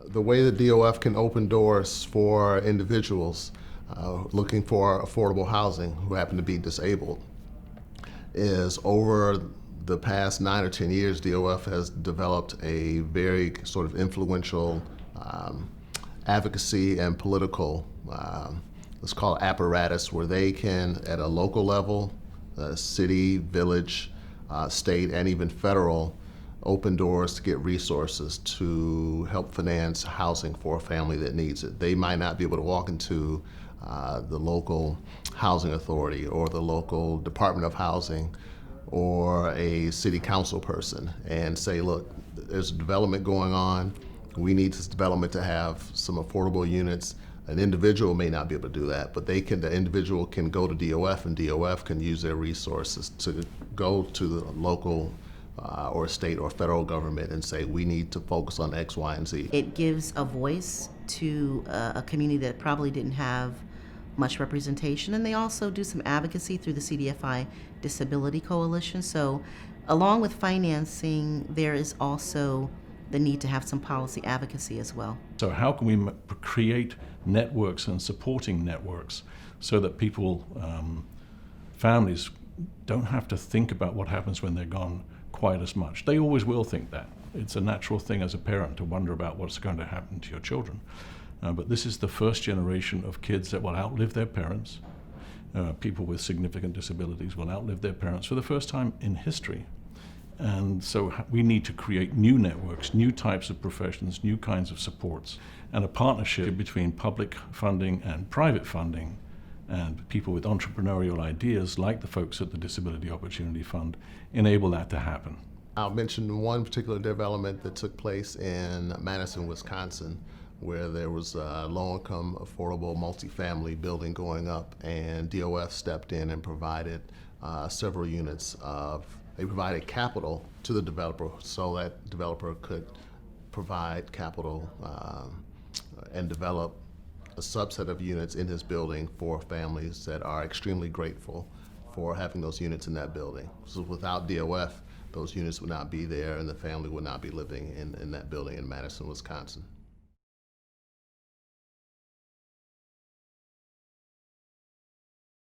The way the DOF can open doors for individuals looking for affordable housing who happen to be disabled is over the past 9 or 10 years, DOF has developed a very sort of influential advocacy and political, let's call it apparatus, where they can, at a local level, city, village, state, and even federal, open doors to get resources to help finance housing for a family that needs it. They might not be able to walk into the local housing authority or the local Department of Housing or a city council person and say, look, there's a development going on. We need this development to have some affordable units. An individual may not be able to do that, but the individual can go to DOF, and DOF can use their resources to go to the local or state or federal government and say, we need to focus on X, Y, and Z. It gives a voice to a community that probably didn't have much representation, and they also do some advocacy through the CDFI Disability Coalition. So along with financing, there is also the need to have some policy advocacy as well. So how can we create networks and supporting networks so that people, families, don't have to think about what happens when they're gone quite as much. They always will think that. It's a natural thing as a parent to wonder about what's going to happen to your children. But this is the first generation of kids that will outlive their parents. People with significant disabilities will outlive their parents for the first time in history. And so we need to create new networks, new types of professions, new kinds of supports, and a partnership between public funding and private funding and people with entrepreneurial ideas like the folks at the Disability Opportunity Fund enable that to happen. I'll mention one particular development that took place in Madison, Wisconsin, where there was a low-income, affordable multifamily building going up, and DOF stepped in and provided several units they provided capital to the developer so that developer could provide capital and develop a subset of units in his building for families that are extremely grateful for having those units in that building. So without DOF, those units would not be there and the family would not be living in that building in Madison, Wisconsin.